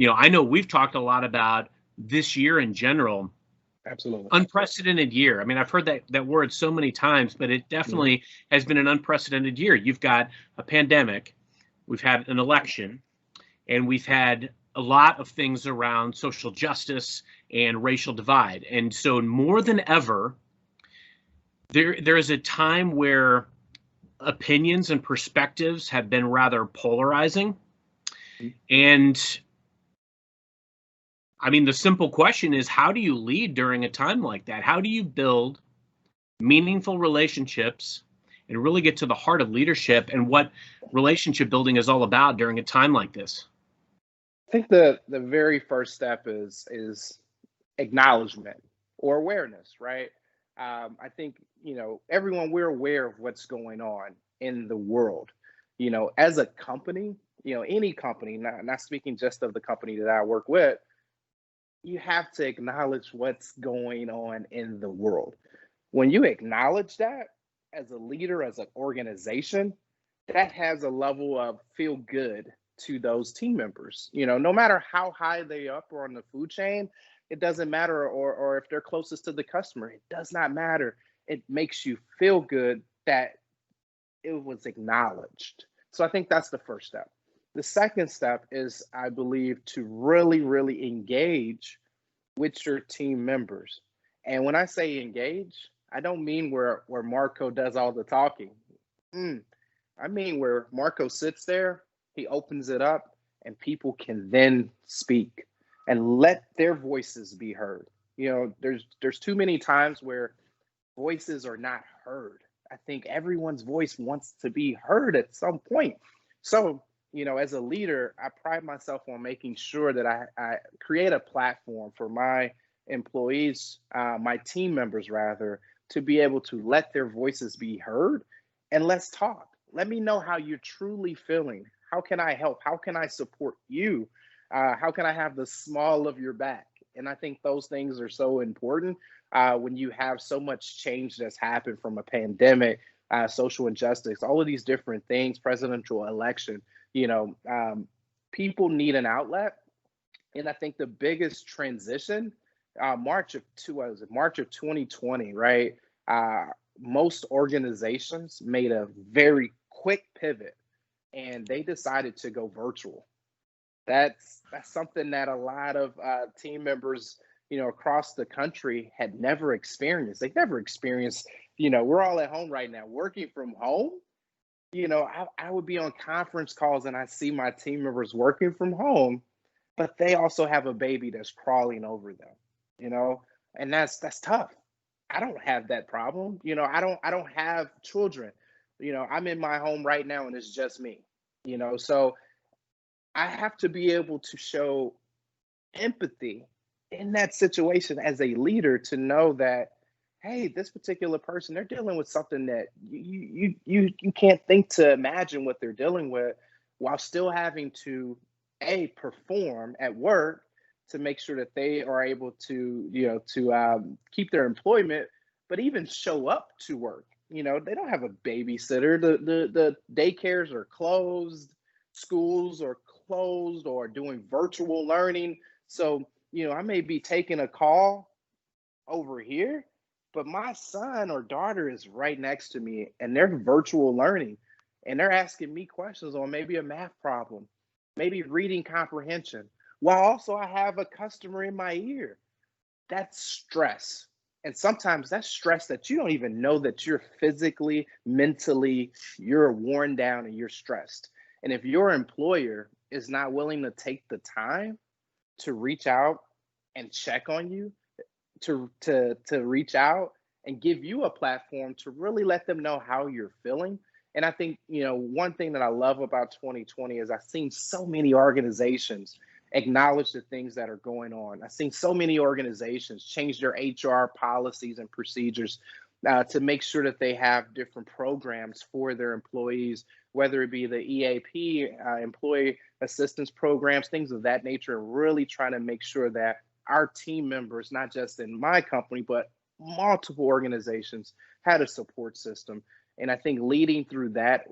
I know we've talked a lot about this year in general, Absolutely. unprecedented year. I mean, I've heard that word so many times, but it Mhm. definitely has been an unprecedented year. You've got a pandemic, we've had an election, and we've had a lot of things around social justice and racial divide. And so more than ever, there is a time where opinions and perspectives have been rather polarizing. And I mean, the simple question is, how do you lead during a time like that? How do you build meaningful relationships and really get to the heart of leadership and what relationship building is all about during a time like this? I think the very first step is acknowledgement or awareness, right? I think everyone, we're aware of what's going on in the world. As a company, any company, not speaking just of the company that I work with, you have to acknowledge what's going on in the world. When you acknowledge that as a leader, as an organization, that has a level of feel good to those team members. No matter how high they up or on the food chain, it doesn't matter, or if they're closest to the customer, it does not matter. It makes you feel good that it was acknowledged. So I think that's the first step. The second step is, I believe, to really, really engage with your team members. And when I say engage, I don't mean where Marco does all the talking. Mm, I mean where Marco sits there, he opens it up, and people can then speak and let their voices be heard. There's too many times where voices are not heard. I think everyone's voice wants to be heard at some point. So, as a leader, I pride myself on making sure that I create a platform for my employees, my team members rather, to be able to let their voices be heard, and let's talk. Let me know how you're truly feeling. How can I help? How can I support you? How can I have the small of your back? And I think those things are so important when you have so much change that's happened from a pandemic, social injustice, all of these different things, presidential election. You know, um, People need an outlet, and I think the biggest transition, March of 2020, right? Uh, Most organizations made a very quick pivot, and they decided to go virtual. That's something that a lot of team members, across the country had never experienced. They never experienced. We're all at home right now, working from home. I would be on conference calls and I see my team members working from home, but they also have a baby that's crawling over them. You know, and that's tough. I don't have that problem. I don't have children. I'm in my home right now and it's just me. So I have to be able to show empathy in that situation as a leader to know that, hey, this particular person, they're dealing with something that you can't think to imagine what they're dealing with, while still having to perform at work to make sure that they are able to keep their employment, but even show up to work. They don't have a babysitter. The daycares are closed, schools are closed or doing virtual learning. So, I may be taking a call over here, but my son or daughter is right next to me and they're virtual learning and they're asking me questions on maybe a math problem, maybe reading comprehension, while also I have a customer in my ear. That's stress. And sometimes that's stress that you don't even know that you're physically, mentally, you're worn down and you're stressed. And if your employer is not willing to take the time to reach out and check on you, to reach out and give you a platform to really let them know how you're feeling. And I think, one thing that I love about 2020 is I've seen so many organizations acknowledge the things that are going on. I've seen so many organizations change their HR policies and procedures to make sure that they have different programs for their employees, whether it be the EAP, employee assistance programs, things of that nature, and really trying to make sure that our team members, not just in my company, but multiple organizations, had a support system. And I think leading through that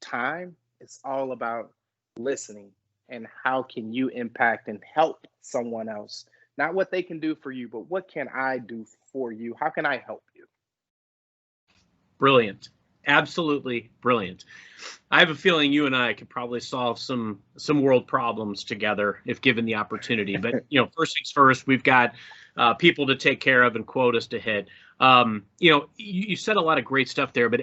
time, it's all about listening and how can you impact and help someone else? Not what they can do for you, but what can I do for you? How can I help you? Brilliant. Absolutely brilliant. I have a feeling you and I could probably solve some world problems together if given the opportunity. But, first things first, we've got people to take care of and quotas to hit. You said a lot of great stuff there, but,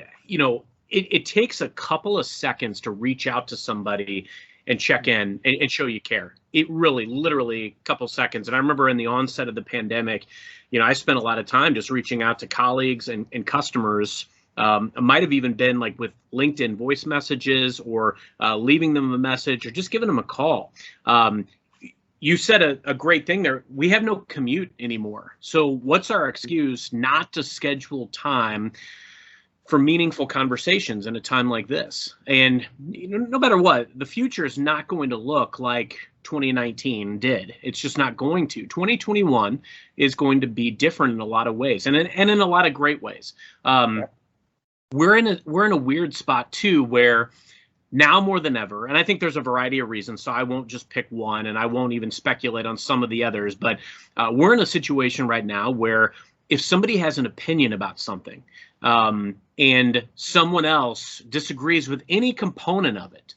it takes a couple of seconds to reach out to somebody and check in and show you care. It really, literally a couple seconds. And I remember in the onset of the pandemic, I spent a lot of time just reaching out to colleagues and customers. It might have even been like with LinkedIn voice messages or leaving them a message or just giving them a call. You said a great thing there. We have no commute anymore. So what's our excuse not to schedule time for meaningful conversations in a time like this? And no matter what, the future is not going to look like 2019 did. It's just not going to. 2021 is going to be different in a lot of ways, and in a lot of great ways. We're in a weird spot too, where now more than ever, and I think there's a variety of reasons, so I won't just pick one, and I won't even speculate on some of the others, but we're in a situation right now where if somebody has an opinion about something, and someone else disagrees with any component of it,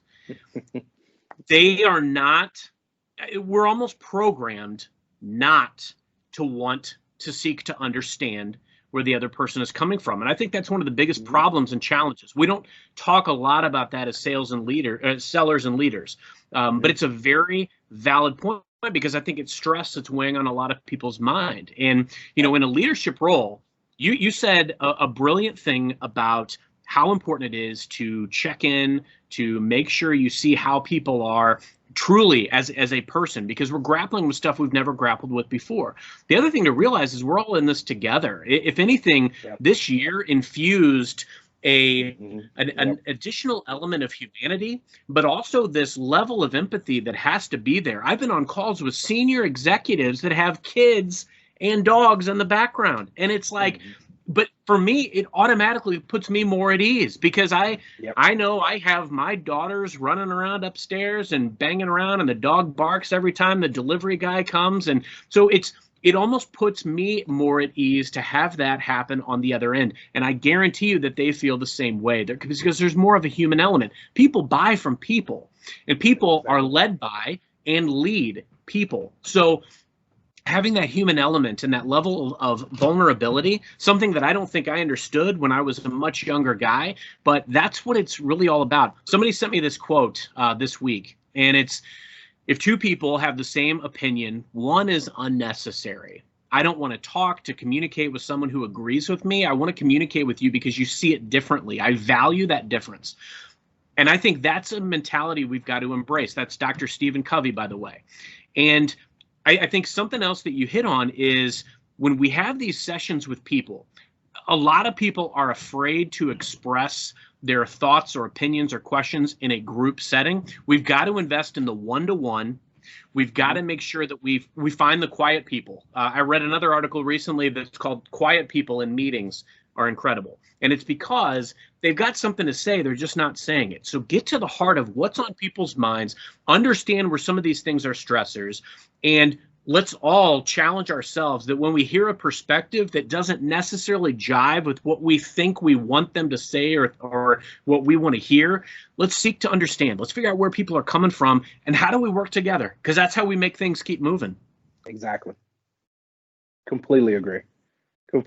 we're almost programmed not to want to seek to understand where the other person is coming from. And I think that's one of the biggest problems and challenges. We don't talk a lot about that as sellers and leaders, but it's a very valid point because I think it's stress that's weighing on a lot of people's mind. And, in a leadership role, you said a brilliant thing about how important it is to check in, to make sure you see how people are truly as a person, because we're grappling with stuff we've never grappled with before. The other thing to realize is we're all in this together. If anything, this year infused an additional element of humanity, but also this level of empathy that has to be there. I've been on calls with senior executives that have kids and dogs in the background, and it's like, but for me, it automatically puts me more at ease because I know I have my daughters running around upstairs and banging around, and the dog barks every time the delivery guy comes. And so it almost puts me more at ease to have that happen on the other end. And I guarantee you that they feel the same way because there's more of a human element. People buy from people, and people are led by and lead people. So having that human element and that level of vulnerability, something that I don't think I understood when I was a much younger guy, but that's what it's really all about. Somebody sent me this quote this week, and it's, if two people have the same opinion, one is unnecessary. I don't want to communicate with someone who agrees with me. I want to communicate with you because you see it differently. I value that difference. And I think that's a mentality we've got to embrace. That's Dr. Stephen Covey, by the way. And I think something else that you hit on is when we have these sessions with people, a lot of people are afraid to express their thoughts or opinions or questions in a group setting. We've got to invest in the one-to-one. We've got to make sure that we find the quiet people. I read another article recently that's called "Quiet People in Meetings Are Incredible." And it's because they've got something to say, they're just not saying it. So get to the heart of what's on people's minds, understand where some of these things are stressors, and let's all challenge ourselves that when we hear a perspective that doesn't necessarily jive with what we think we want them to say or what we want to hear, let's seek to understand. Let's figure out where people are coming from and how do we work together, because that's how we make things keep moving. Exactly. Completely agree.